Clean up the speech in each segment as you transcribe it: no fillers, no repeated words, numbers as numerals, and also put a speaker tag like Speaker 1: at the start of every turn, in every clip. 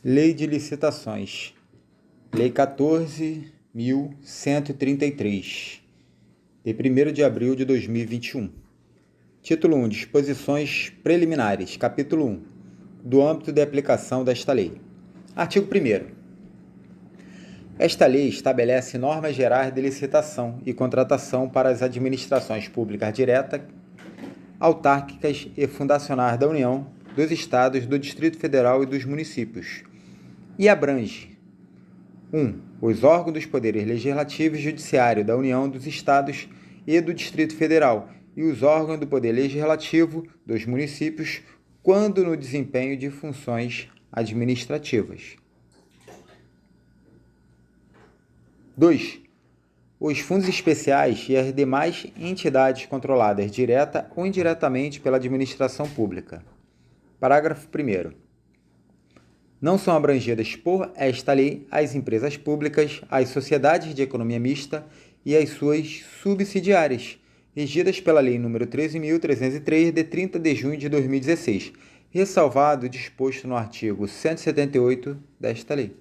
Speaker 1: Lei de Licitações. Lei 14.133, de 1º de abril de 2021. Título 1. Disposições preliminares. Capítulo 1. Do âmbito de aplicação desta lei. Artigo 1º. Esta lei estabelece normas gerais de licitação e contratação para as administrações públicas diretas, autárquicas e fundacionais da União, dos Estados, do Distrito Federal e dos municípios, e abrange 1. Os órgãos dos poderes legislativo e judiciário da União, dos Estados e do Distrito Federal e os órgãos do poder legislativo dos municípios, quando no desempenho de funções administrativas. 2. Os fundos especiais e as demais entidades controladas direta ou indiretamente pela administração pública. Parágrafo 1º. Não são abrangidas por esta lei as empresas públicas, as sociedades de economia mista e as suas subsidiárias, regidas pela Lei nº 13.303, de 30 de junho de 2016, ressalvado o disposto no artigo 178 desta lei.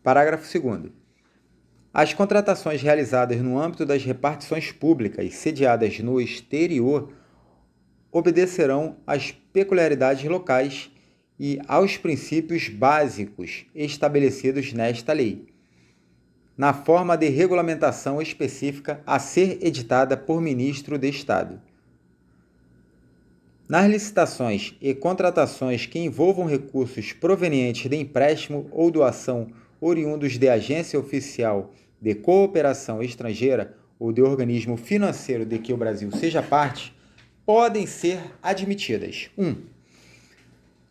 Speaker 1: Parágrafo 2º. As contratações realizadas no âmbito das repartições públicas sediadas no exterior obedecerão às peculiaridades locais e aos princípios básicos estabelecidos nesta lei, na forma de regulamentação específica a ser editada por ministro de Estado. Nas licitações e contratações que envolvam recursos provenientes de empréstimo ou doação oriundos de agência oficial de cooperação estrangeira ou de organismo financeiro de que o Brasil seja parte, podem ser admitidas: 1.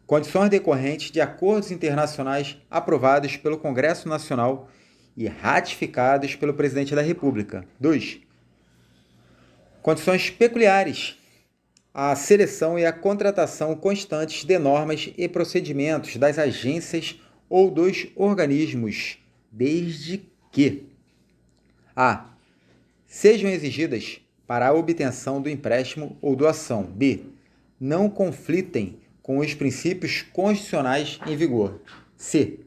Speaker 1: Condições decorrentes de acordos internacionais aprovados pelo Congresso Nacional e ratificados pelo Presidente da República. 2. Condições peculiares à seleção e à contratação constantes de normas e procedimentos das agências ou dos organismos, desde que a. Sejam exigidas para a obtenção do empréstimo ou doação. B. Não conflitem com os princípios constitucionais em vigor. C.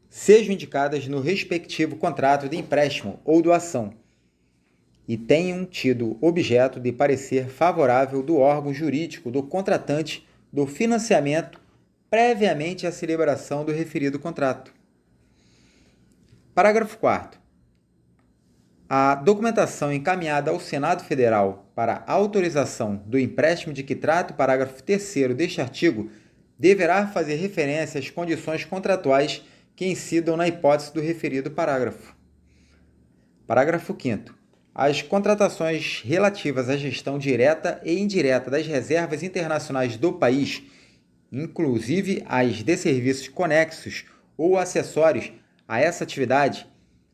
Speaker 1: Sejam indicadas no respectivo contrato de empréstimo ou doação e tenham tido objeto de parecer favorável do órgão jurídico do contratante do financiamento previamente à celebração do referido contrato. Parágrafo 4º. A documentação encaminhada ao Senado Federal para autorização do empréstimo de que trata o parágrafo 3º deste artigo deverá fazer referência às condições contratuais que incidam na hipótese do referido parágrafo. Parágrafo 5º. As contratações relativas à gestão direta e indireta das reservas internacionais do país, inclusive as de serviços conexos ou acessórios a essa atividade,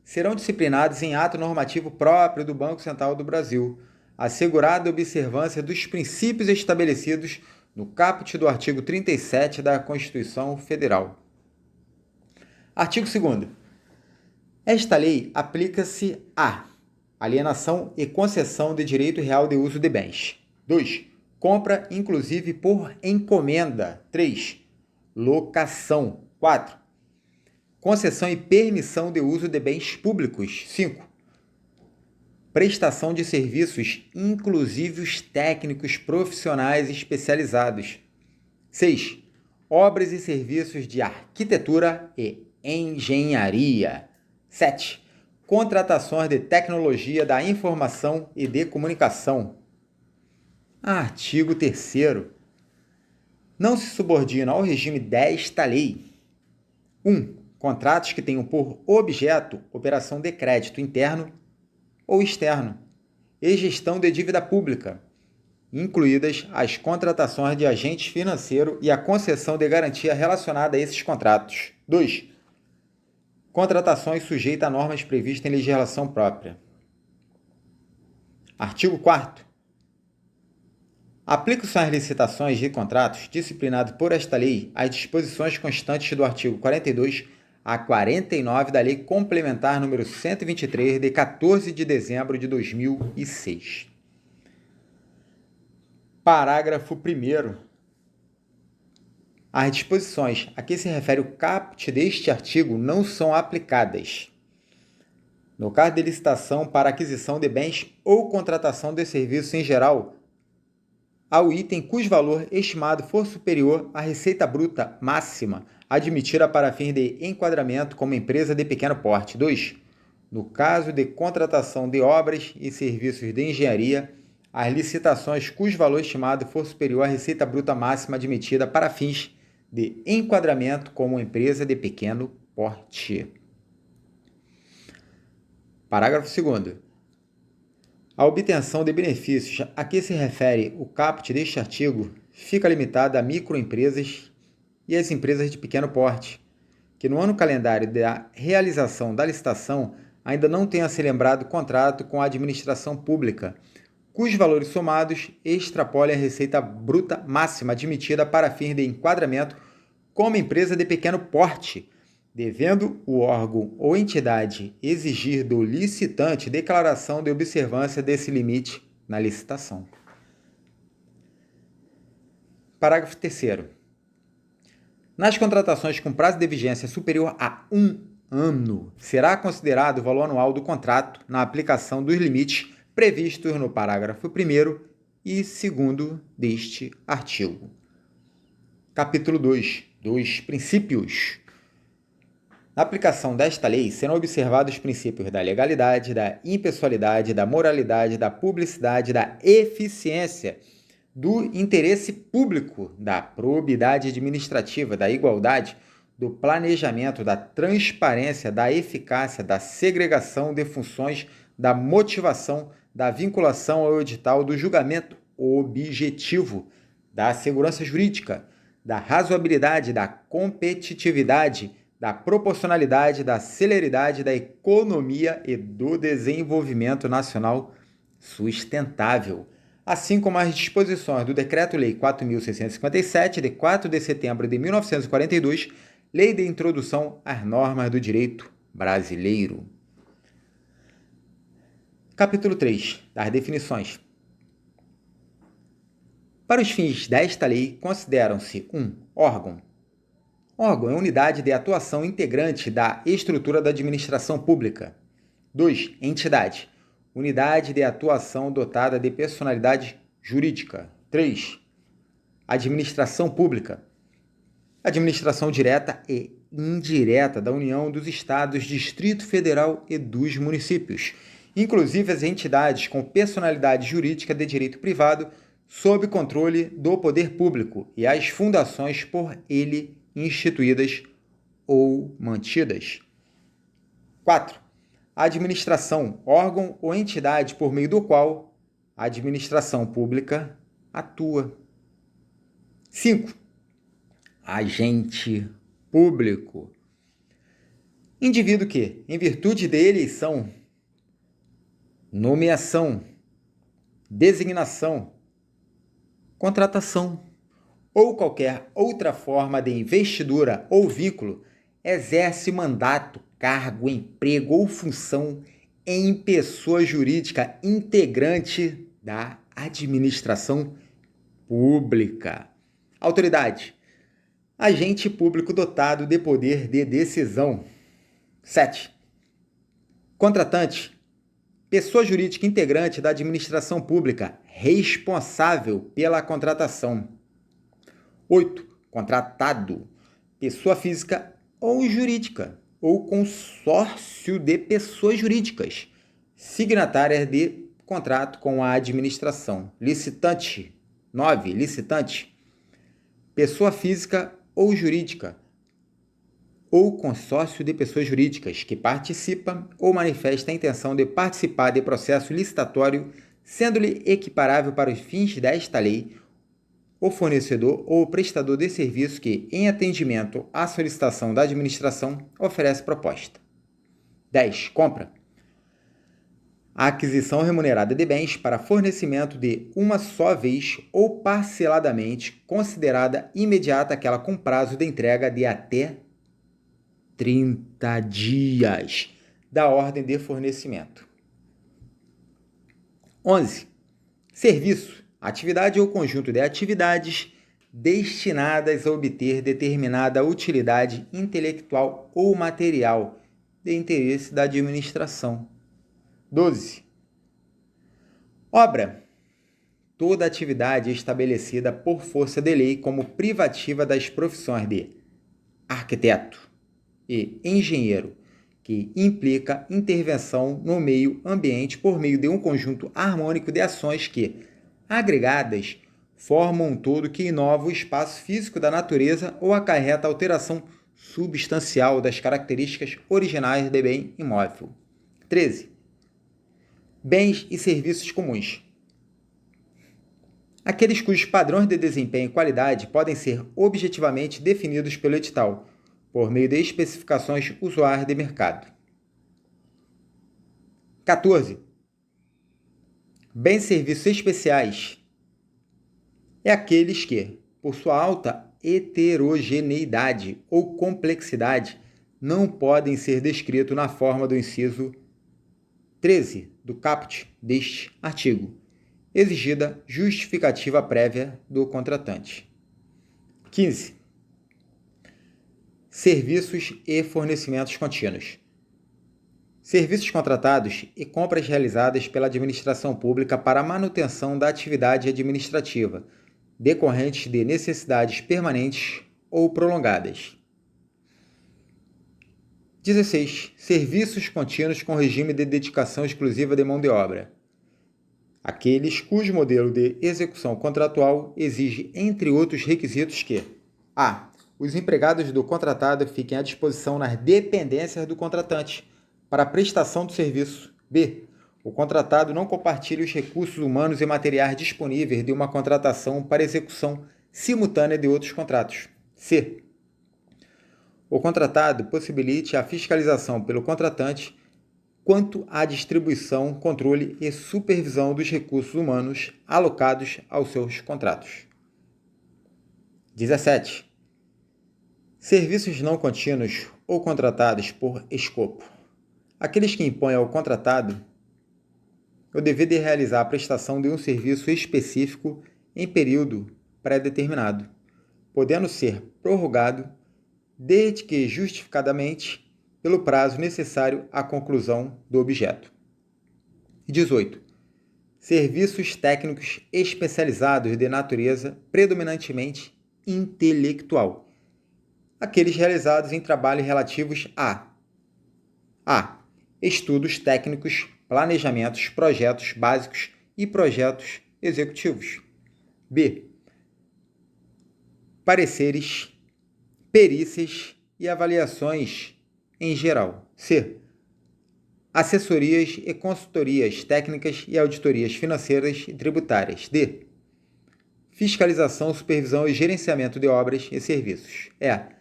Speaker 1: serão disciplinados em ato normativo próprio do Banco Central do Brasil, assegurada a observância dos princípios estabelecidos no caput do artigo 37 da Constituição Federal. Artigo 2º. Esta lei aplica-se a alienação e concessão de direito real de uso de bens. 2. Compra, inclusive por encomenda. 3. Locação. 4. Concessão e permissão de uso de bens públicos. 5. Prestação de serviços, inclusive os técnicos profissionais especializados. 6. Obras e serviços de arquitetura e engenharia. 7. Contratações de tecnologia da informação e de comunicação. Artigo 3º. Não se subordina ao regime desta lei: 1. Contratos que tenham por objeto operação de crédito interno ou externo e gestão de dívida pública, incluídas as contratações de agente financeiro e a concessão de garantia relacionada a esses contratos. 2. Contratações sujeitas a normas previstas em legislação própria. Artigo 4º. Aplicam-se às licitações de contratos disciplinados por esta lei as disposições constantes do artigo 42 a 49 da Lei Complementar nº 123, de 14 de dezembro de 2006. Parágrafo 1º. As disposições a que se refere o caput deste artigo não são aplicadas no caso de licitação para aquisição de bens ou contratação de serviços em geral, ao item cujo valor estimado for superior à receita bruta máxima admitida para fins de enquadramento como empresa de pequeno porte. 2. No caso de contratação de obras e serviços de engenharia, as licitações cujo valor estimado for superior à receita bruta máxima admitida para fins de enquadramento como empresa de pequeno porte. Parágrafo 2º. A obtenção de benefícios a que se refere o caput deste artigo fica limitada a microempresas e às empresas de pequeno porte, que no ano calendário da realização da licitação ainda não tenha celebrado contrato com a administração pública, cujos valores somados extrapolem a receita bruta máxima admitida para fins de enquadramento como empresa de pequeno porte, devendo o órgão ou entidade exigir do licitante declaração de observância desse limite na licitação. Parágrafo 3º. Nas contratações com prazo de vigência superior a 1 ano, será considerado o valor anual do contrato na aplicação dos limites previstos no parágrafo 1º e 2º deste artigo. Capítulo 2. Dos princípios. Na aplicação desta lei, serão observados os princípios da legalidade, da impessoalidade, da moralidade, da publicidade, da eficiência, do interesse público, da probidade administrativa, da igualdade, do planejamento, da transparência, da eficácia, da segregação de funções, da motivação, da vinculação ao edital, do julgamento objetivo, da segurança jurídica, da razoabilidade, da competitividade, da proporcionalidade, da celeridade, da economia e do desenvolvimento nacional sustentável, assim como as disposições do Decreto-Lei 4.657, de 4 de setembro de 1942, Lei de Introdução às Normas do Direito Brasileiro. Capítulo 3. Das definições. Para os fins desta lei, consideram-se 1. Órgão. Órgão é unidade de atuação integrante da estrutura da administração pública. 2. Entidade. Unidade de atuação dotada de personalidade jurídica. 3. Administração pública. Administração direta e indireta da União, dos Estados, Distrito Federal e dos municípios, inclusive as entidades com personalidade jurídica de direito privado sob controle do poder público e as fundações por ele instituídas ou mantidas. 4. Administração, órgão ou entidade por meio do qual a administração pública atua. 5. Agente público. Indivíduo que, em virtude de eleição, nomeação, designação, contratação ou qualquer outra forma de investidura ou vínculo, exerce mandato, cargo, emprego ou função em pessoa jurídica integrante da administração pública. Autoridade. Agente público dotado de poder de decisão. 7. Contratante. Pessoa jurídica integrante da administração pública, responsável pela contratação. 8. Contratado. Pessoa física ou jurídica, ou consórcio de pessoas jurídicas, signatárias de contrato com a administração. Licitante. 9. Licitante. Pessoa física ou jurídica, ou consórcio de pessoas jurídicas que participa ou manifesta a intenção de participar de processo licitatório, sendo-lhe equiparável para os fins desta lei o fornecedor ou o prestador de serviço que, em atendimento à solicitação da administração, oferece proposta. 10. Compra. A aquisição remunerada de bens para fornecimento de uma só vez ou parceladamente, considerada imediata aquela com prazo de entrega de até 30 dias da ordem de fornecimento. 11. Serviço. Atividade ou conjunto de atividades destinadas a obter determinada utilidade intelectual ou material de interesse da administração. 12. Obra: toda atividade estabelecida por força de lei como privativa das profissões de arquiteto e engenheiro, que implica intervenção no meio ambiente por meio de um conjunto harmônico de ações que, agregadas, formam um todo que inova o espaço físico da natureza ou acarreta alteração substancial das características originais de bem imóvel. 13. Bens e serviços comuns: aqueles cujos padrões de desempenho e qualidade podem ser objetivamente definidos pelo edital, por meio de especificações usuárias de mercado. 14. Bens e serviços especiais: é aqueles que, por sua alta heterogeneidade ou complexidade, não podem ser descritos na forma do inciso 13 do caput deste artigo, exigida justificativa prévia do contratante. 15. Serviços e fornecimentos contínuos: serviços contratados e compras realizadas pela administração pública para a manutenção da atividade administrativa, decorrentes de necessidades permanentes ou prolongadas. 16. Serviços contínuos com regime de dedicação exclusiva de mão de obra: aqueles cujo modelo de execução contratual exige, entre outros requisitos, que a. os empregados do contratado fiquem à disposição nas dependências do contratante para a prestação do serviço. b. o contratado não compartilhe os recursos humanos e materiais disponíveis de uma contratação para execução simultânea de outros contratos. c. o contratado possibilite a fiscalização pelo contratante quanto à distribuição, controle e supervisão dos recursos humanos alocados aos seus contratos. 17. Serviços não contínuos ou contratados por escopo: aqueles que impõem ao contratado o dever de realizar a prestação de um serviço específico em período pré-determinado, podendo ser prorrogado desde que justificadamente pelo prazo necessário à conclusão do objeto. 18. Serviços técnicos especializados de natureza predominantemente intelectual: aqueles realizados em trabalhos relativos a estudos técnicos, planejamentos, projetos básicos e projetos executivos. b. Pareceres, perícias e avaliações em geral. c. Assessorias e consultorias técnicas e auditorias financeiras e tributárias. d. Fiscalização, supervisão e gerenciamento de obras e serviços. e.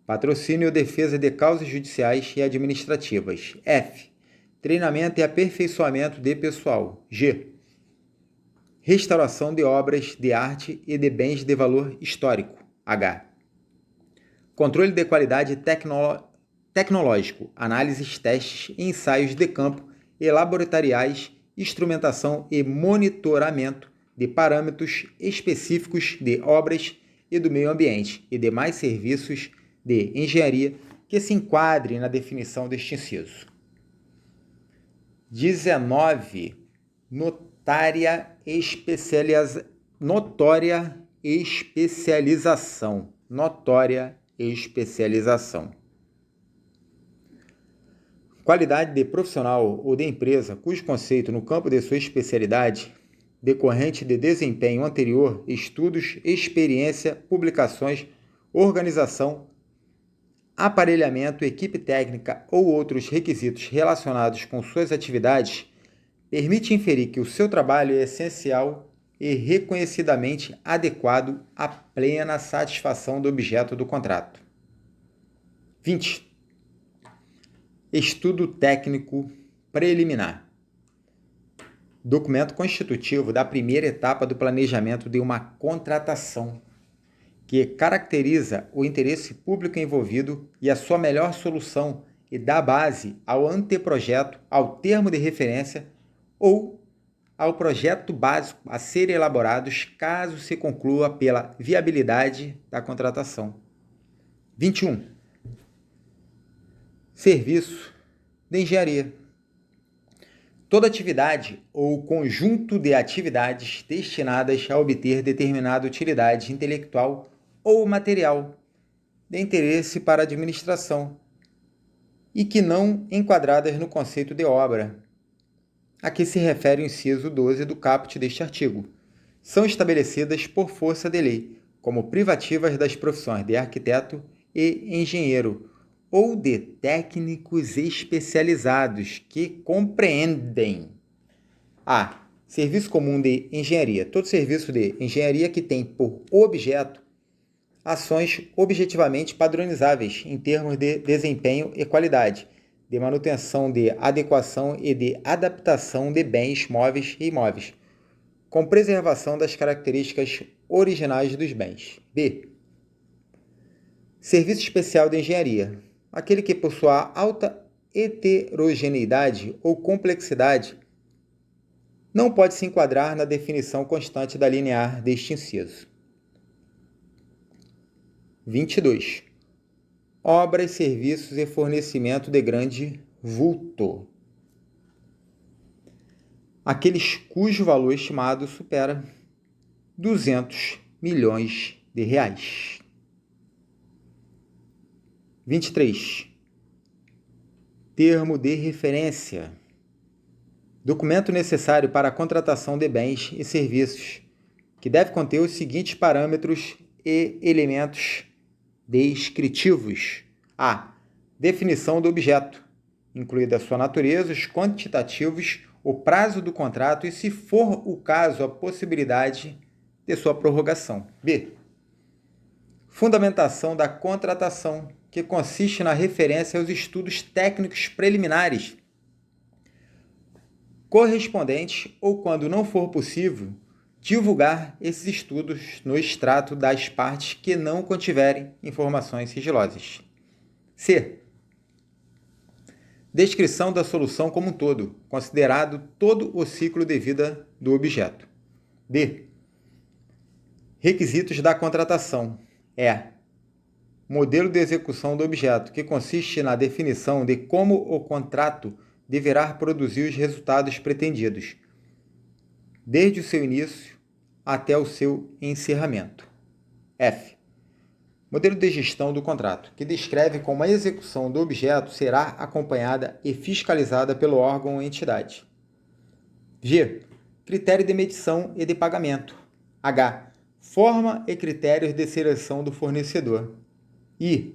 Speaker 1: Patrocínio ou defesa de causas judiciais e administrativas. f. Treinamento e aperfeiçoamento de pessoal. g. Restauração de obras de arte e de bens de valor histórico. h. Controle de qualidade tecnológico, análises, testes e ensaios de campo e laboratoriais, instrumentação e monitoramento de parâmetros específicos de obras e do meio ambiente e demais serviços de engenharia que se enquadrem na definição deste inciso. 19. Notória especialização. Qualidade de profissional ou de empresa cujo conceito no campo de sua especialidade, decorrente de desempenho anterior, estudos, experiência, publicações, organização, aparelhamento, equipe técnica ou outros requisitos relacionados com suas atividades, permite inferir que o seu trabalho é essencial e reconhecidamente adequado à plena satisfação do objeto do contrato. 20. Estudo técnico preliminar: documento constitutivo da primeira etapa do planejamento de uma contratação, que caracteriza o interesse público envolvido e a sua melhor solução e dá base ao anteprojeto, ao termo de referência ou ao projeto básico a ser elaborados caso se conclua pela viabilidade da contratação. 21. Serviço de engenharia. Toda atividade ou conjunto de atividades destinadas a obter determinada utilidade intelectual ou material de interesse para a administração e que não enquadradas no conceito de obra, a que se refere o inciso 12 do caput deste artigo, são estabelecidas por força de lei, como privativas das profissões de arquiteto e engenheiro, ou de técnicos especializados que compreendem a. Serviço comum de engenharia. Todo serviço de engenharia que tem por objeto ações objetivamente padronizáveis em termos de desempenho e qualidade, de manutenção, de adequação e de adaptação de bens móveis e imóveis, com preservação das características originais dos bens. B. Serviço especial de engenharia. Aquele que possua alta heterogeneidade ou complexidade não pode se enquadrar na definição constante da linear deste inciso. 22. Obras, serviços e fornecimento de grande vulto. Aqueles cujo valor estimado supera 200 milhões de reais. 23. Termo de referência. Documento necessário para a contratação de bens e serviços, que deve conter os seguintes parâmetros e elementos descritivos. A. Definição do objeto, incluída a sua natureza, os quantitativos, o prazo do contrato e, se for o caso, a possibilidade de sua prorrogação. B. Fundamentação da contratação, que consiste na referência aos estudos técnicos preliminares correspondentes ou, quando não for possível, divulgar esses estudos no extrato das partes que não contiverem informações sigilosas. C. Descrição da solução como um todo, considerado todo o ciclo de vida do objeto. D. Requisitos da contratação. E. Modelo de execução do objeto, que consiste na definição de como o contrato deverá produzir os resultados pretendidos, desde o seu início até o seu encerramento. F. Modelo de gestão do contrato, que descreve como a execução do objeto será acompanhada e fiscalizada pelo órgão ou entidade. G. Critério de medição e de pagamento. H. Forma e critérios de seleção do fornecedor. I.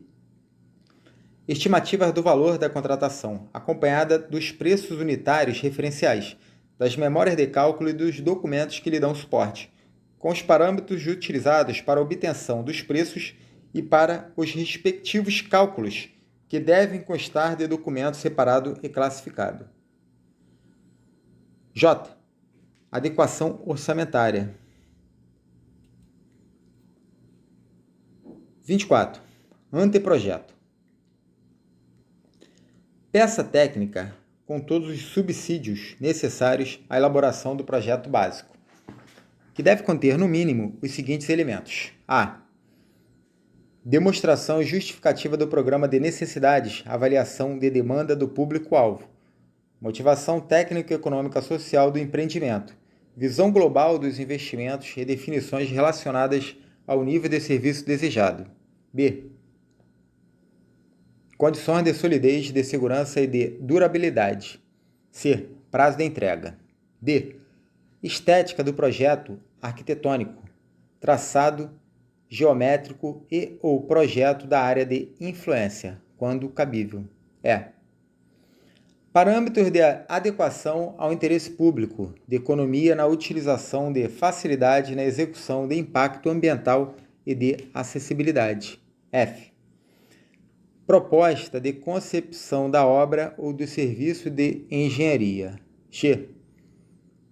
Speaker 1: Estimativas do valor da contratação, acompanhada dos preços unitários referenciais, das memórias de cálculo e dos documentos que lhe dão suporte, com os parâmetros utilizados para a obtenção dos preços e para os respectivos cálculos, que devem constar de documento separado e classificado. J. Adequação orçamentária. 24. Anteprojeto. Peça técnica com todos os subsídios necessários à elaboração do projeto básico, que deve conter, no mínimo, os seguintes elementos. A. Demonstração e justificativa do programa de necessidades, avaliação de demanda do público-alvo, motivação técnico-econômica social do empreendimento, visão global dos investimentos e definições relacionadas ao nível de serviço desejado. B. Condições de solidez, de segurança e de durabilidade. C. Prazo de entrega. D. Estética do projeto arquitetônico, traçado geométrico e ou projeto da área de influência, quando cabível. E. Parâmetros de adequação ao interesse público, de economia na utilização, de facilidade na execução, de impacto ambiental e de acessibilidade. F. Proposta de concepção da obra ou do serviço de engenharia. G.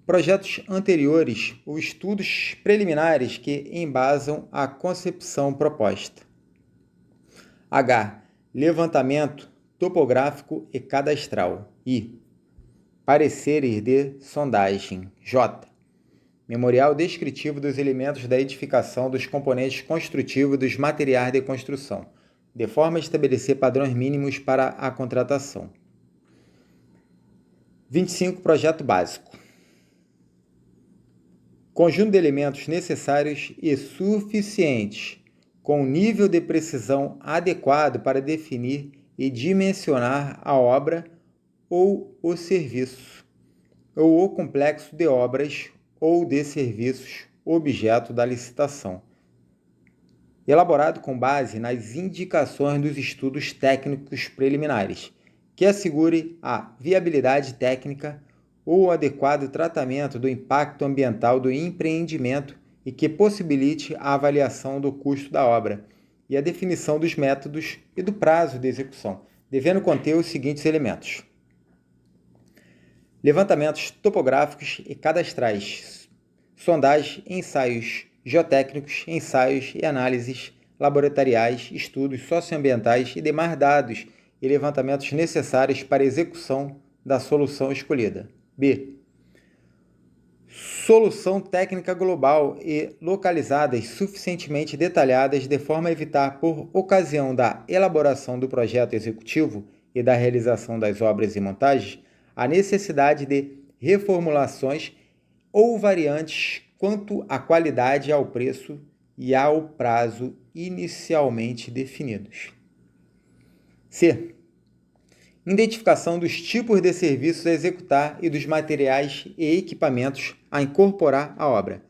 Speaker 1: Projetos anteriores ou estudos preliminares que embasam a concepção proposta. H. Levantamento topográfico e cadastral. I. Pareceres de sondagem. J. Memorial descritivo dos elementos da edificação, dos componentes construtivos dos materiais de construção, de forma a estabelecer padrões mínimos para a contratação. 25. Projeto básico. Conjunto de elementos necessários e suficientes, com nível de precisão adequado para definir e dimensionar a obra ou o serviço, ou o complexo de obras ou de serviços objeto da licitação, elaborado com base nas indicações dos estudos técnicos preliminares, que assegure a viabilidade técnica ou o adequado tratamento do impacto ambiental do empreendimento e que possibilite a avaliação do custo da obra e a definição dos métodos e do prazo de execução, devendo conter os seguintes elementos: levantamentos topográficos e cadastrais, sondagem, ensaios geotécnicos, ensaios e análises laboratoriais, estudos socioambientais e demais dados e levantamentos necessários para a execução da solução escolhida. B. Solução técnica global e localizadas suficientemente detalhadas de forma a evitar, por ocasião da elaboração do projeto executivo e da realização das obras e montagens, a necessidade de reformulações ou variantes quanto à qualidade, ao preço e ao prazo inicialmente definidos. C. Identificação dos tipos de serviços a executar e dos materiais e equipamentos a incorporar à obra,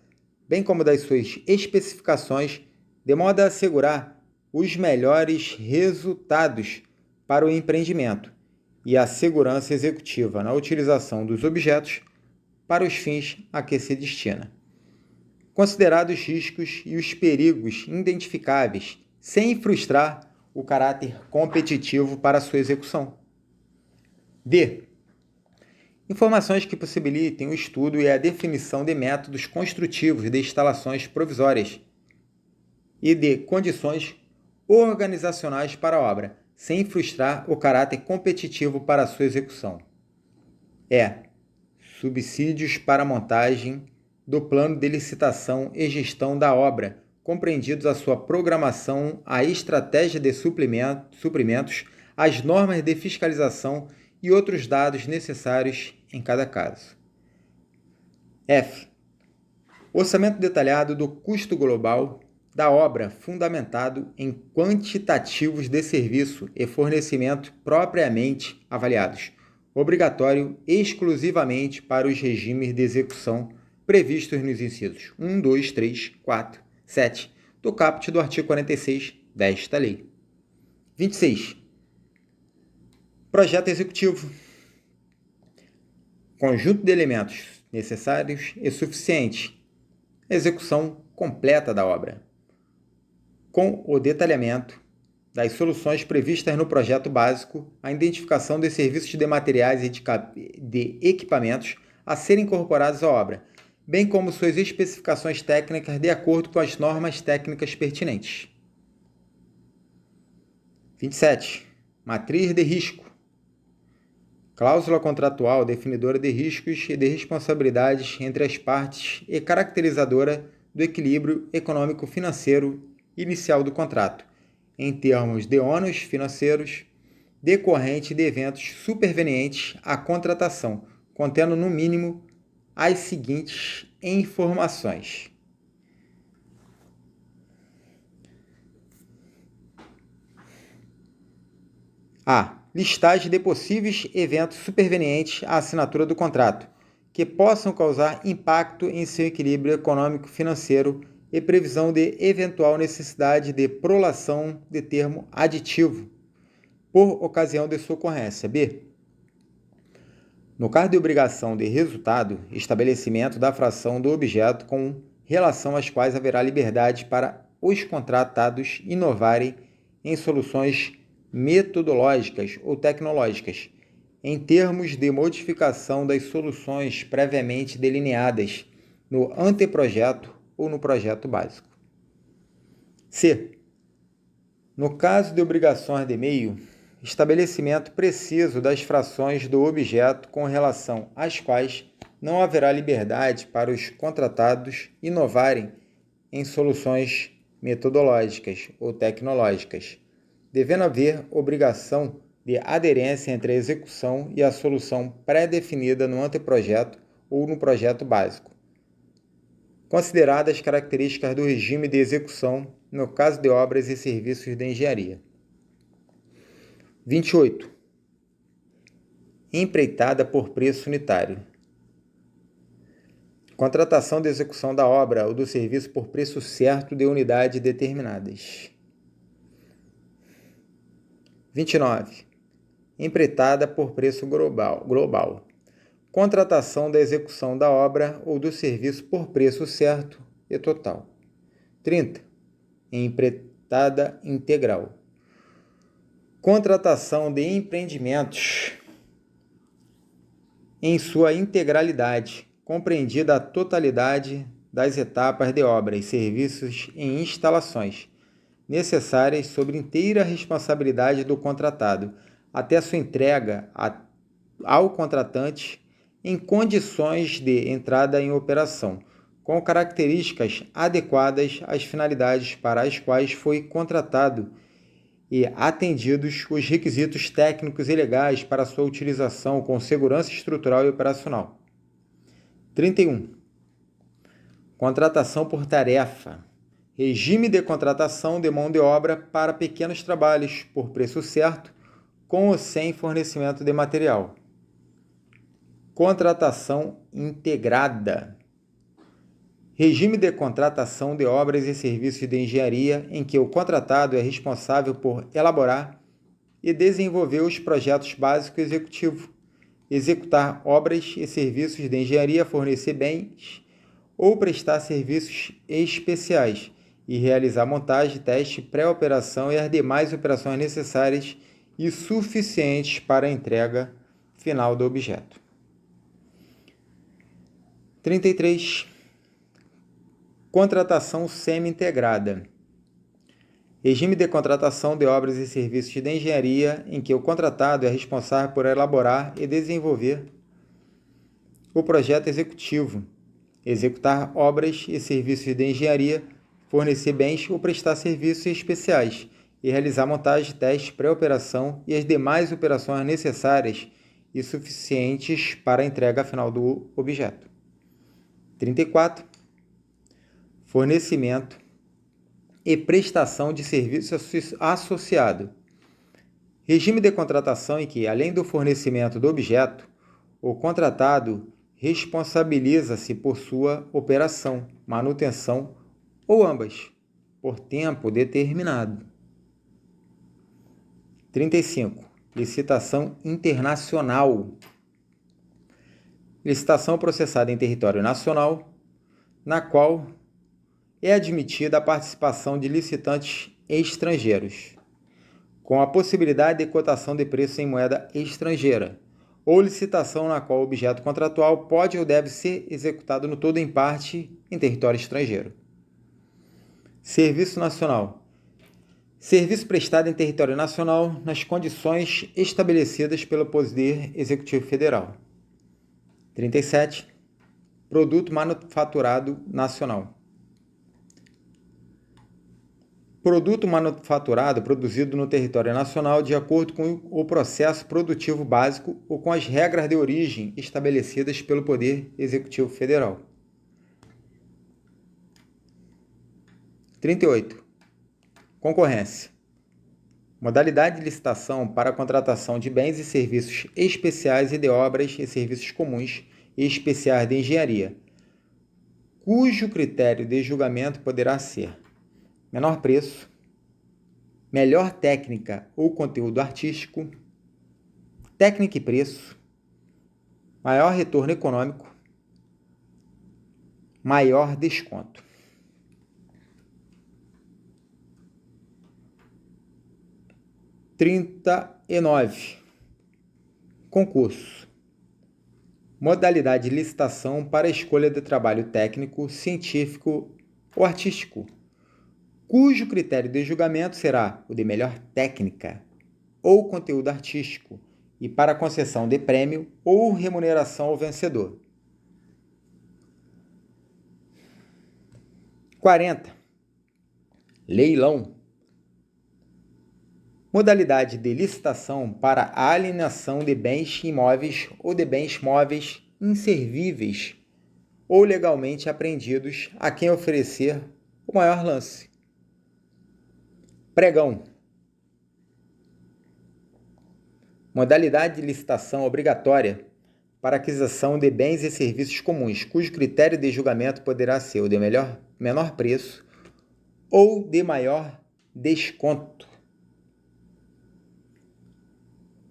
Speaker 1: bem como das suas especificações, de modo a assegurar os melhores resultados para o empreendimento e a segurança executiva na utilização dos objetos para os fins a que se destina. Considerados os riscos e os perigos identificáveis, sem frustrar o caráter competitivo para sua execução. D. Informações que possibilitem o estudo e a definição de métodos construtivos de instalações provisórias e de condições organizacionais para a obra, sem frustrar o caráter competitivo para a sua execução. E. Subsídios para a montagem do plano de licitação e gestão da obra, compreendidos a sua programação, a estratégia de suprimentos, as normas de fiscalização e outros dados necessários em cada caso. F. Orçamento detalhado do custo global da obra, fundamentado em quantitativos de serviço e fornecimento propriamente avaliados, obrigatório exclusivamente para os regimes de execução previstos nos incisos 1, 2, 3, 4, 7 do caput do artigo 46 desta lei. 26. Projeto executivo. Conjunto de elementos necessários e suficientes. Execução completa da obra, com o detalhamento das soluções previstas no projeto básico, a identificação dos serviços de materiais e de equipamentos a serem incorporados à obra, bem como suas especificações técnicas de acordo com as normas técnicas pertinentes. 27. Matriz de risco. Cláusula contratual definidora de riscos e de responsabilidades entre as partes e caracterizadora do equilíbrio econômico-financeiro inicial do contrato, em termos de ônus financeiros decorrente de eventos supervenientes à contratação, contendo no mínimo as seguintes informações: a. Listagem de possíveis eventos supervenientes à assinatura do contrato, que possam causar impacto em seu equilíbrio econômico-financeiro e previsão de eventual necessidade de prolação de termo aditivo, por ocasião de sua ocorrência. B. No caso de obrigação de resultado, estabelecimento da fração do objeto com relação às quais haverá liberdade para os contratados inovarem em soluções metodológicas ou tecnológicas, em termos de modificação das soluções previamente delineadas no anteprojeto ou no projeto básico. C. No caso de obrigações de meio, estabelecimento preciso das frações do objeto com relação às quais não haverá liberdade para os contratados inovarem em soluções metodológicas ou tecnológicas, devendo haver obrigação de aderência entre a execução e a solução pré-definida no anteprojeto ou no projeto básico, consideradas as características do regime de execução no caso de obras e serviços de engenharia. 28. Empreitada por preço unitário. Contratação de execução da obra ou do serviço por preço certo de unidades determinadas. 29. Empreitada por preço global. Contratação da execução da obra ou do serviço por preço certo e total. 30. Empreitada integral. Contratação de empreendimentos em sua integralidade, compreendida a totalidade das etapas de obras, serviços e instalações necessárias sob inteira responsabilidade do contratado, até sua entrega ao contratante em condições de entrada em operação, com características adequadas às finalidades para as quais foi contratado e atendidos os requisitos técnicos e legais para sua utilização com segurança estrutural e operacional. 31. Contratação por tarefa. Regime de contratação de mão de obra para pequenos trabalhos por preço certo, com ou sem fornecimento de material. Contratação integrada. Regime de contratação de obras e serviços de engenharia em que o contratado é responsável por elaborar e desenvolver os projetos básicos executivos, executar obras e serviços de engenharia, fornecer bens ou prestar serviços especiais e realizar montagem, teste, pré-operação e as demais operações necessárias e suficientes para a entrega final do objeto. 33. Contratação semi-integrada. Regime de contratação de obras e serviços de engenharia em que o contratado é responsável por elaborar e desenvolver o projeto executivo, executar obras e serviços de engenharia, fornecer bens ou prestar serviços especiais e realizar montagem, teste, pré-operação e as demais operações necessárias e suficientes para a entrega final do objeto. 34. Fornecimento e prestação de serviço associado. Regime de contratação em que, além do fornecimento do objeto, o contratado responsabiliza-se por sua operação, manutenção ou ambas, por tempo determinado. 35. Licitação internacional. Licitação processada em território nacional, na qual é admitida a participação de licitantes estrangeiros, com a possibilidade de cotação de preço em moeda estrangeira, ou licitação na qual o objeto contratual pode ou deve ser executado no todo ou em parte em território estrangeiro. Serviço nacional. Serviço prestado em território nacional nas condições estabelecidas pelo Poder Executivo Federal. 37. Produto manufaturado nacional. Produto manufaturado produzido no território nacional de acordo com o processo produtivo básico ou com as regras de origem estabelecidas pelo Poder Executivo Federal. 38. Concorrência. Modalidade de licitação para a contratação de bens e serviços especiais e de obras e serviços comuns e especiais de engenharia, cujo critério de julgamento poderá ser menor preço, melhor técnica ou conteúdo artístico, técnica e preço, maior retorno econômico, maior desconto. 39. Concurso. Modalidade de licitação para a escolha de trabalho técnico, científico ou artístico, cujo critério de julgamento será o de melhor técnica, ou conteúdo artístico e para concessão de prêmio ou remuneração ao vencedor. 40. Leilão. Modalidade de licitação para a alienação de bens imóveis ou de bens móveis inservíveis ou legalmente apreendidos a quem oferecer o maior lance. Pregão. Modalidade de licitação obrigatória para aquisição de bens e serviços comuns, cujo critério de julgamento poderá ser o de menor preço ou de maior desconto.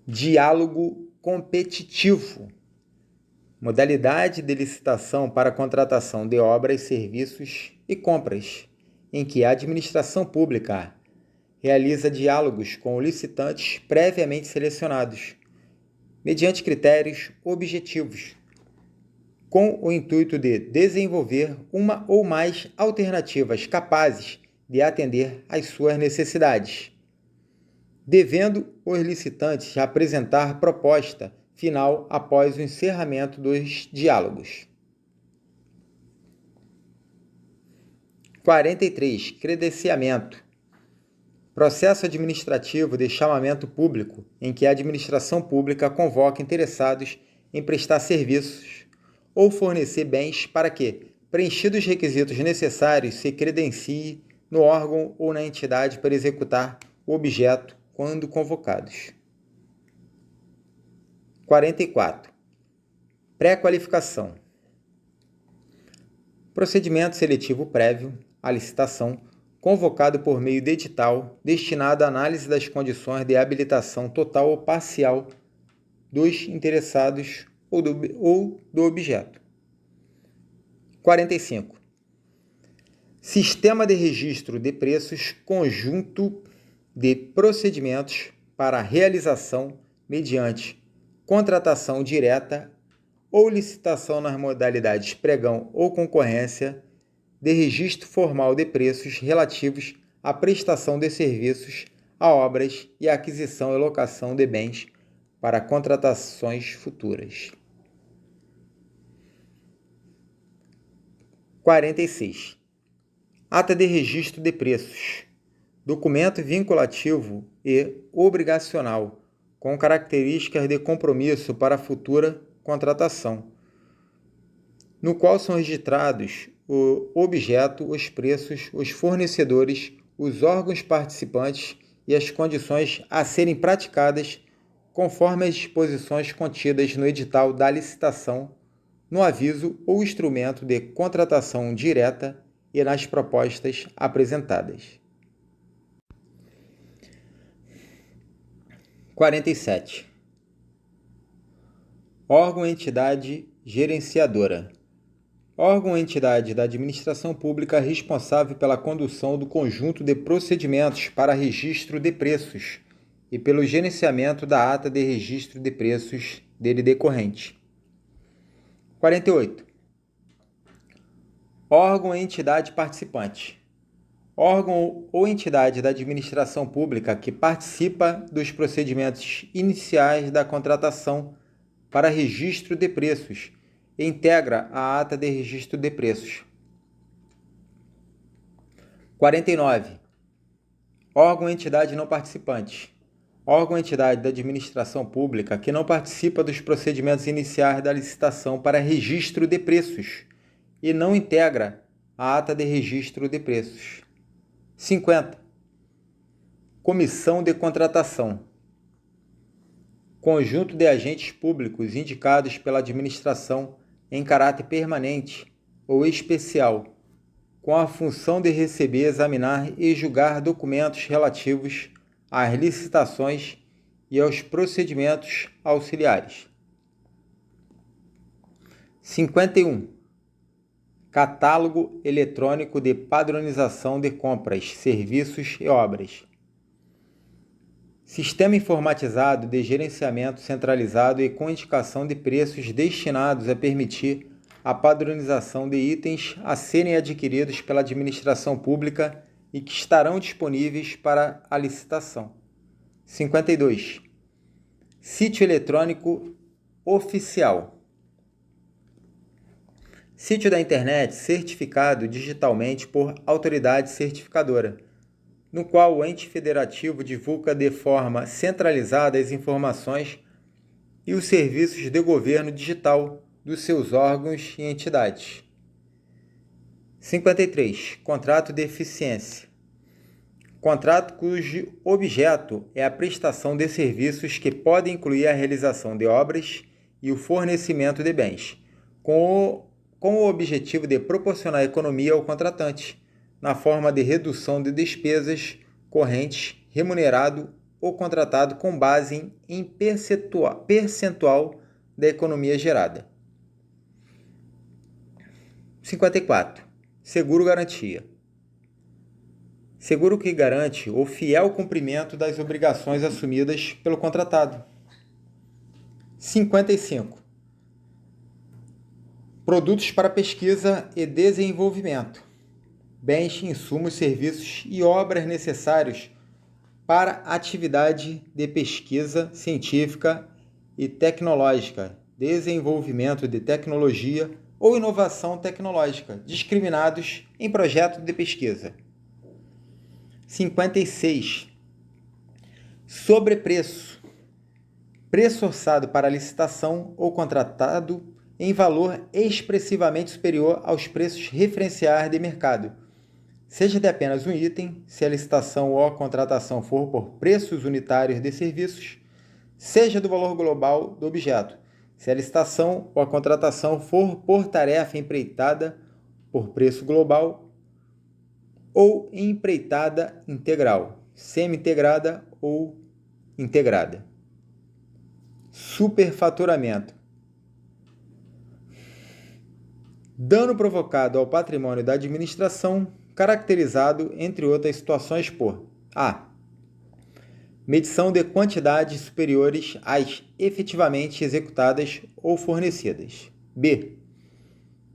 Speaker 1: Diálogo competitivo. Modalidade de licitação para a contratação de obras, serviços e compras, em que a administração pública realiza diálogos com licitantes previamente selecionados, mediante critérios objetivos, com o intuito de desenvolver uma ou mais alternativas capazes de atender às suas necessidades, devendo os licitantes apresentar proposta final após o encerramento dos diálogos. 43. Credenciamento. Processo administrativo de chamamento público, em que a administração pública convoca interessados em prestar serviços ou fornecer bens para que, preenchidos os requisitos necessários, se credencie no órgão ou na entidade para executar o objeto quando convocados. 44. Pré-qualificação. Procedimento seletivo prévio à licitação, convocado por meio de edital, destinado à análise das condições de habilitação total ou parcial dos interessados ou do objeto. 45. Sistema de registro de preços, conjunto de procedimentos para a realização mediante contratação direta ou licitação nas modalidades pregão ou concorrência, de registro formal de preços relativos à prestação de serviços, a obras e à aquisição e locação de bens para contratações futuras. 46. Ata de registro de preços. Documento vinculativo e obrigacional, com características de compromisso para a futura contratação, no qual são registrados o objeto, os preços, os fornecedores, os órgãos participantes e as condições a serem praticadas conforme as disposições contidas no edital da licitação, no aviso ou instrumento de contratação direta e nas propostas apresentadas. 47. Órgão ou entidade gerenciadora. Órgão ou entidade da administração pública responsável pela condução do conjunto de procedimentos para registro de preços e pelo gerenciamento da ata de registro de preços dele decorrente. 48. Órgão ou entidade participante. Órgão ou entidade da administração pública que participa dos procedimentos iniciais da contratação para registro de preços e integra a ata de registro de preços. 49. Órgão ou entidade não participante. Órgão ou entidade da administração pública que não participa dos procedimentos iniciais da licitação para registro de preços e não integra a ata de registro de preços. 50. Comissão de contratação. Conjunto de agentes públicos indicados pela administração em caráter permanente ou especial, com a função de receber, examinar e julgar documentos relativos às licitações e aos procedimentos auxiliares. 51. Catálogo eletrônico de padronização de compras, serviços e obras. Sistema informatizado de gerenciamento centralizado e com indicação de preços destinados a permitir a padronização de itens a serem adquiridos pela administração pública e que estarão disponíveis para a licitação. 52. Sítio eletrônico oficial. Sítio da internet certificado digitalmente por autoridade certificadora, no qual o ente federativo divulga de forma centralizada as informações e os serviços de governo digital dos seus órgãos e entidades. 53. Contrato de eficiência. Contrato cujo objeto é a prestação de serviços que podem incluir a realização de obras e o fornecimento de bens, com o objetivo de proporcionar economia ao contratante, na forma de redução de despesas correntes, remunerado ou contratado com base em percentual da economia gerada. 54. Seguro-garantia. Seguro que garante o fiel cumprimento das obrigações assumidas pelo contratado. 55. Produtos para pesquisa e desenvolvimento. Bens, insumos, serviços e obras necessários para atividade de pesquisa científica e tecnológica, desenvolvimento de tecnologia ou inovação tecnológica, discriminados em projeto de pesquisa. 56. Sobrepreço. Preço orçado para licitação ou contratado em valor expressivamente superior aos preços referenciais de mercado, seja de apenas um item, se a licitação ou a contratação for por preços unitários de serviços, seja do valor global do objeto, se a licitação ou a contratação for por tarefa empreitada por preço global ou empreitada integral, semi-integrada ou integrada. Superfaturamento. Dano provocado ao patrimônio da administração, caracterizado, entre outras situações, por a. Medição de quantidades superiores às efetivamente executadas ou fornecidas. b.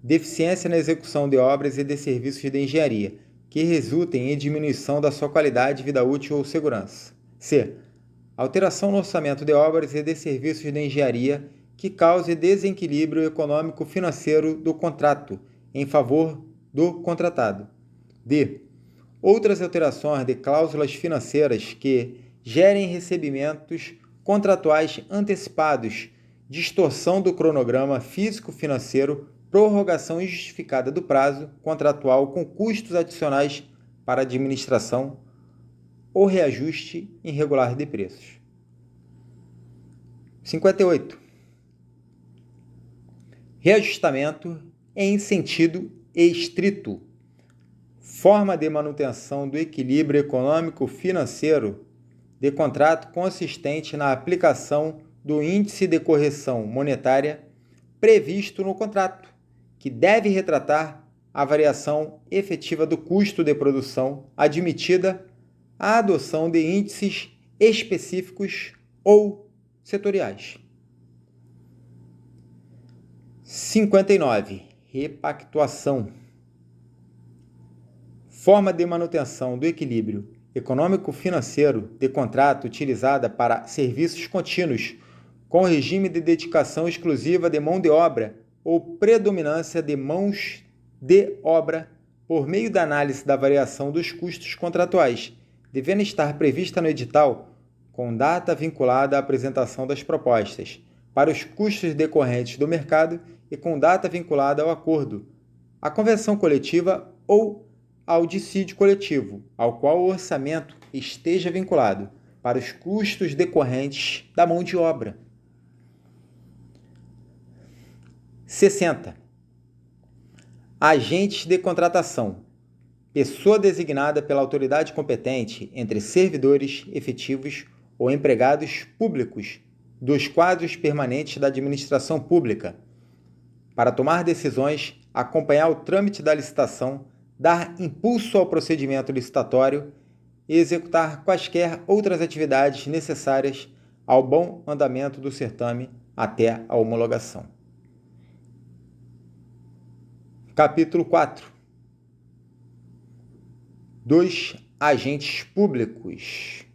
Speaker 1: Deficiência na execução de obras e de serviços de engenharia, que resultem em diminuição da sua qualidade, vida útil ou segurança. c. Alteração no orçamento de obras e de serviços de engenharia que cause desequilíbrio econômico-financeiro do contrato em favor do contratado. d. Outras alterações de cláusulas financeiras que gerem recebimentos contratuais antecipados, distorção do cronograma físico-financeiro, prorrogação injustificada do prazo contratual com custos adicionais para a administração ou reajuste irregular de preços. 58. Reajustamento em sentido estrito. Forma de manutenção do equilíbrio econômico-financeiro de contrato consistente na aplicação do índice de correção monetária previsto no contrato, que deve retratar a variação efetiva do custo de produção admitida à adoção de índices específicos ou setoriais. 59. Repactuação. Forma de manutenção do equilíbrio econômico-financeiro de contrato utilizada para serviços contínuos, com regime de dedicação exclusiva de mão de obra ou predominância de mãos de obra por meio da análise da variação dos custos contratuais, devendo estar prevista no edital com data vinculada à apresentação das propostas, para os custos decorrentes do mercado e com data vinculada ao acordo, à convenção coletiva ou ao dissídio coletivo, ao qual o orçamento esteja vinculado, para os custos decorrentes da mão de obra. 60. Agentes de contratação. Pessoa designada pela autoridade competente entre servidores efetivos ou empregados públicos dos quadros permanentes da administração pública, para tomar decisões, acompanhar o trâmite da licitação, dar impulso ao procedimento licitatório e executar quaisquer outras atividades necessárias ao bom andamento do certame até a homologação. Capítulo 4. Dos agentes públicos.